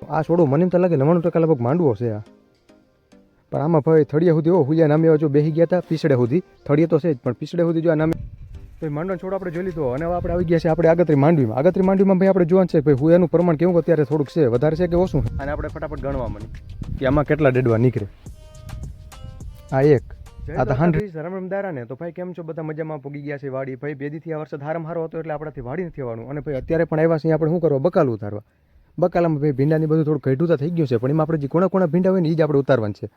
આ છોડો મને એમ તો લાગે 99% લગભગ માંડવો છે આ, પણ આમાં ભાઈ થળિયા સુધી હુલિયા નામે જો બેસી ગયા હતા પીસડે સુધી, થળિયે તો છે જ પણ પીસડે સુધી જો આ નામે ભાઈ માંડવાનો છોડ આપણે જોઈ લીધો. અને હવે આપણે આવી ગયા છે આપણે આગતરી માંડવીમાં. આગતરી માંડવીમાં ભાઈ આપણે જોવાનું છે ભાઈ હુયાનું પ્રમાણ કેવું અત્યારે થોડુંક છે, વધારે છે કે ઓછું, અને આપણે ફટાફટ ગણવા મળી કે આમાં કેટલા ડેડવા નીકળે. આ એક આ તો 100 રમદારા ને. તો ભાઈ કેમ છો બધા? મજામાં પૂગી ગયા છે વાડી. ભાઈ બેદીથી આ વરસાદ હારામ હારો હતો એટલે આપણાથી વાડી નથી આવવાનું. અને ભાઈ અત્યારે પણ આવ્યા છે આપણે શું કરવા? બકાલું ઉતારવા. બકાલામાં ભાઈ ભીંડાની બધું થોડું ઘેટું તો થઈ ગયું છે, પણ એમાં આપણે જે કોણા ભીંડા હોય ને એ જ આપણે ઉતારવાનું છે.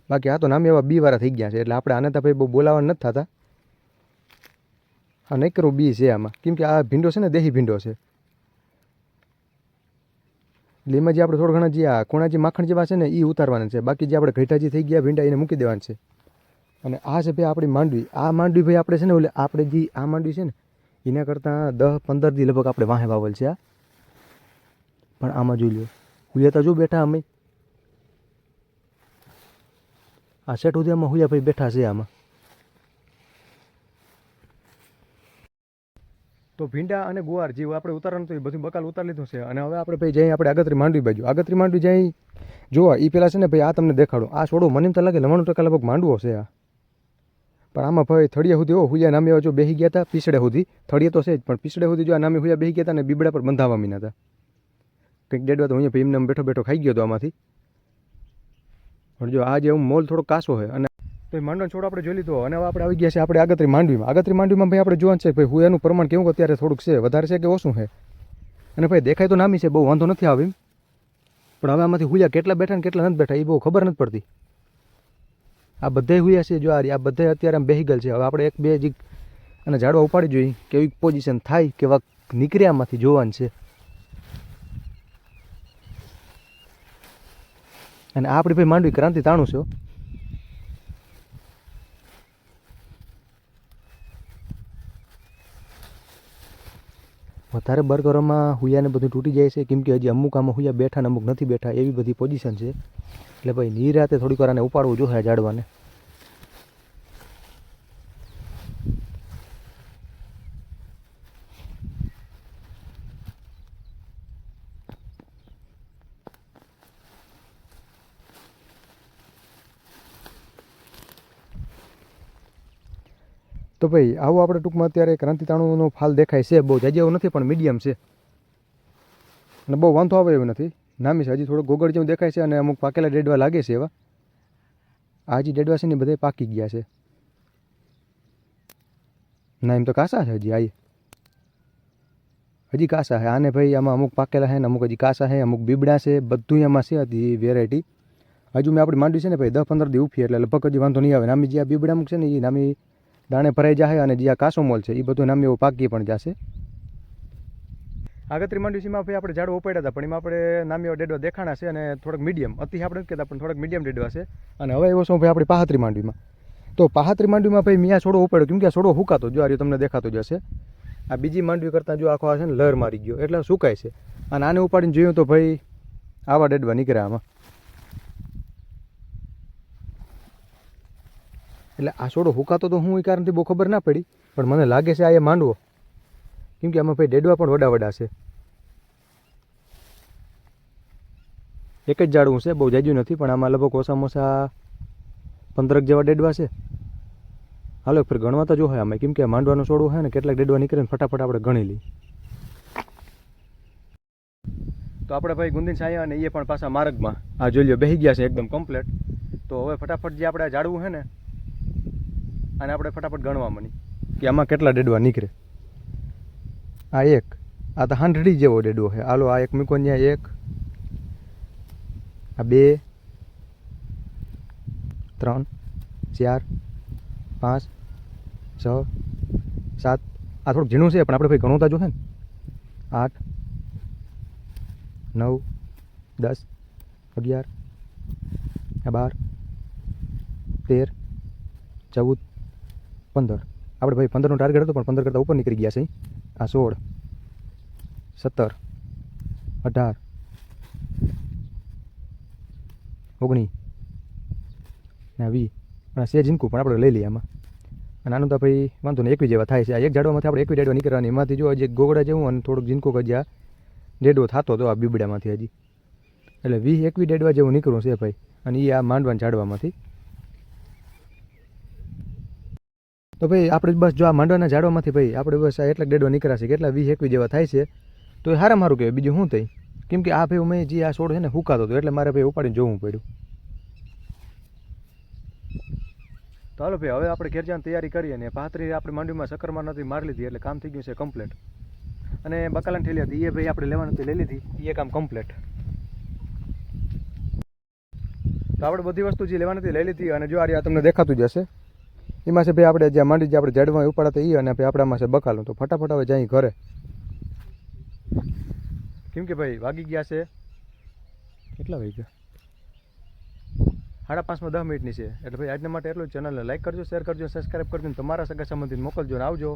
બાકી આ તો નામે એવા બી વાળા થઈ ગયા છે એટલે આપણે આને તો ભાઈ બહુ બોલાવવા નથી થતા. હા નહીં કરવું બી છે આમાં, કેમ કે આ ભીંડો છે ને દેશી ભીંડો છે એટલે એમાં જે આપણે થોડા ઘણા જે આ કોણા જે માખણ જેવા છે ને એ ઉતારવાના છે. બાકી જે આપણે ઘેટા જે થઈ ગયા ભીંડા એને મૂકી દેવાના છે. અને આ છે ભાઈ આપણી માંડવી. આ માંડવી ભાઈ આપણે છે ને એટલે આપણે જે આ માંડવી છે ને એના કરતાં 10-15 દી લગભગ આપણે વાહે વાવલ છે આ. પણ આમાં જોઈ લો હુયા તો જો બેઠા અમે આ સેટ સુધી આમાં હુયા ભાઈ બેઠા છે આમાં. તો ભીંડા અને ગુવાર જે આપણે ઉતારવાનું તો એ બધું બકાલ ઉતારી લીધું છે. અને હવે આપણે ભાઈ જઈએ આપણે આગતરી માંડવી બાજુ. આગતરી માંડવી જઈ જોવા એ પહેલાં છે ને ભાઈ આ તમને દેખાડો. આ છોડો મને એમ તો લાગે 99% લગભગ માંડવો છે આ, પણ આમાં ભાઈ થળિયા સુધી હુયા નામે જો બેસી ગયા હતા પીસડે સુધી, થળિયે તો છે જ પણ પીસડે સુધી જો આ નામે હુયા બેસી ગયા હતા ને બીબડા પર બંધાવા મીના હતા. કંઈક ડેડવા તો અહીંયા એમને બેઠો બેઠો ખાઈ ગયો હતો આમાંથી. પણ જો આ જે હું મોલ થોડો કાસો છે. અને તો એ માંડવાનો છોડ આપણે જોઈ લીધો. અને હવે આપણે આવી ગયા છે આપણે આગતરી માંડવીમાં. આગતરી માંડવીમાં ભાઈ આપણે જોવાનું છે ભાઈ હુયાનું પ્રમાણ કેવું અત્યારે થોડુંક છે, વધારે છે કે ઓછું છે. અને ભાઈ દેખાય તો નામી છે, બહુ વાંધો નથી આવે એમ, પણ હવે આમાંથી હુયા કેટલા બેઠા ને કેટલા નથી બેઠા એ બહુ ખબર નથી પડતી. આ બધા હુયા છે જો આ બધા અત્યારે આમ બેહી ગયેલ છે. હવે આપણે એક બે જ અને ઝાડવા ઉપાડી જોઈએ કેવી પોઝિશન થાય, કેવા નીકળે આમાંથી જોવાનું છે. અને આ આપણી ભાઈ માંડવી ક્રાંતિ તાણું છે. વધારે બર્ગરોમાં હુયાને બધું તૂટી જાય છે, કેમ કે હજી અમુક આમાં હુયા બેઠા ને અમુક નથી બેઠા એવી બધી પોઝિશન છે. એટલે ભાઈ નિરાતે થોડીક વાર આને ઉપાડવું જોઈએ આ ઝાડવાને. તો ભાઈ આવું આપણે ટૂંકમાં અત્યારે ક્રાંતિતાણુનો ફાલ દેખાય છે, બહુ જાજી એવું નથી પણ મીડિયમ છે અને બહુ વાંધો આવે એવું નથી. નામી છે હજી થોડું ગોગળ જેવું દેખાય છે અને અમુક પાકેલા ડેડવા લાગે છે એવા. આ હજી ડેડવા છે ને બધે પાકી ગયા છે. ના એમ તો કાસા છે હજી, હજી કાસા છે. આને ભાઈ આમાં અમુક પાકેલા છે ને અમુક હજી કાસા છે, અમુક બીબડા છે, બધું એમાં છે હજી વેરાયટી. હજુ મેં આપણી માંડવી છે ને ભાઈ 10-15 દી ઉફી એટલે લગભગ હજી વાંધો નહીં આવે. નામી જે આ બીબડા અમુક છે ને એ નામી દાણે ભરાઈ જશે અને જે આ કાસો મોલ છે એ બધું નામી એવું પાકી પણ જશે. આગતરી માંડવીમાં ભાઈ આપણે ઝાડવા ઉપાડ્યા હતા પણ એમાં આપણે નામી એવા ડેડવા દેખાણા છે અને થોડાક મીડિયમ, અતિ આપણે નથી કહેતા પણ થોડાક મીડિયમ ડેડવા છે. અને હવે એવો શું ભાઈ આપણી પાહતરી માંડવીમાં. તો પાહતરી માંડવીમાં ભાઈ મેં આ છોડો ઉપાડ્યો કેમ કે આ છોડો હુકાતો જો આ રહ્યો તમને દેખાતો જ હશે. આ બીજી માંડવી કરતાં જો આખો આ છે ને લહેર મારી ગયો એટલે સુકાય છે. અને આને ઉપાડીને જોયું તો ભાઈ આવા ડેડવા નીકળ્યા આમાં. એટલે આ છોડો હુકાતો તો હું એ કારણથી બહુ ખબર ના પડી, પણ મને લાગે છે આ એ માંડવો, કેમ કે આમાં ભાઈ ડેડવા પણ વડા છે. એક જ ઝાડવું છે, બહુ જાજુ નથી, પણ આમાં લગભગ ઓછામાં ઓછા 15 જેવા ડેડવા છે. હાલો ફરી ગણવા તો જો હોય આમાં, કેમ કે માંડવાનું છોડવું છે ને કેટલાક ડેડવા નીકળે ને ફટાફટ આપણે ગણી લઈ. તો આપણે ભાઈ ગુંદીન સાયા અને એ પણ પાછા માર્ગમાં આ જોઈ લો બેસી ગયા છે એકદમ કમ્પ્લેટ. તો હવે ફટાફટ જે આપણે ઝાડવું છે ને અને આપણે ફટાફટ ગણવા મળી કે આમાં કેટલા ડેડવા નીકળે. આ એક, આ તો 100 જેવો ડેડવો છે. હાલો આ એક મૂકો ત્યાં, એક, આ 2, 3, 4, 5, 6, 7. આ થોડુંક ઝીણું છે પણ આપણે ભાઈ ગણોતા જો છે ને 8, 9, 10, 11, 12, 13, 14, 15. આપણે ભાઈ 15નો ટાર્ગેટ હતો પણ 15 કરતાં ઉપર નીકળી ગયા છે. આ 16, 17, 18, 19 ને 20. અને છે ઝીણકું પણ આપણે લઈ લઈએ આમાં. અને આનું તો ભાઈ વાંધો નહીં 21 જેવા થાય છે. આ એક ઝાડવામાંથી આપણે 21 ડેડવા નીકળવાની. એમાંથી જો હજી ગોગડા જેવું અને થોડુંક ઝીણકું હજી આ ડેડવો થતો હતો આ બીબડામાંથી હજી. એટલે 20-21 ડેડવા જેવું નીકળું છે ભાઈ, અને એ આ માંડવાના ઝાડવામાંથી. તો ભાઈ આપણે બસ જો આ માંડવાના ઝાડવામાંથી ભાઈ આપણે બસ આ એટલા ડેડવા નીકળ્યા છે, કેટલા 20-21 જેવા થાય છે. તો એ સારામાં સારું કહેવાય, બીજું શું થાય. કેમ કે આ ભાઈ મેં જે આ છોડ છે ને હુકાતો હતો, એટલે મારે ભાઈ ઉપાડીને જોવું પડ્યું. તો હાલો ભાઈ, હવે આપણે ઘેર જવાની તૈયારી કરીએ ને પાથરી આપણે માંડવીમાં સક્કરમાં નથી મારી લીધી, એટલે કામ થઈ ગયું છે કમ્પ્લીટ. અને બકાલાની ઠેલી હતી એ ભાઈ આપણે લેવાની હતી, લઈ લીધી, એ કામ કમ્પ્લીટ. તો આપણે બધી વસ્તુ જે લેવાની હતી લઈ લીધી, અને જો આ તમને દેખાતું જ હશે, એમાં છે ભાઈ આપણે જ્યાં માંડી જે આપણે ઝાડમાં ઉપાડતા એ, અને ભાઈ આપણામાં છે બકાલું. તો ફટાફટ હવે જાય ઘરે, કેમ કે ભાઈ વાગી ગયા છે, કેટલા વાગ્યા, 5:30 10 મિનિટની છે. એટલે ભાઈ આજના માટે એટલું જ. ચેનલને લાઈક કરજો, શેર કરજો, સબસ્ક્રાઈબ કરજો, તમારા સગા સંબંધીને મોકલજો, અને આવજો.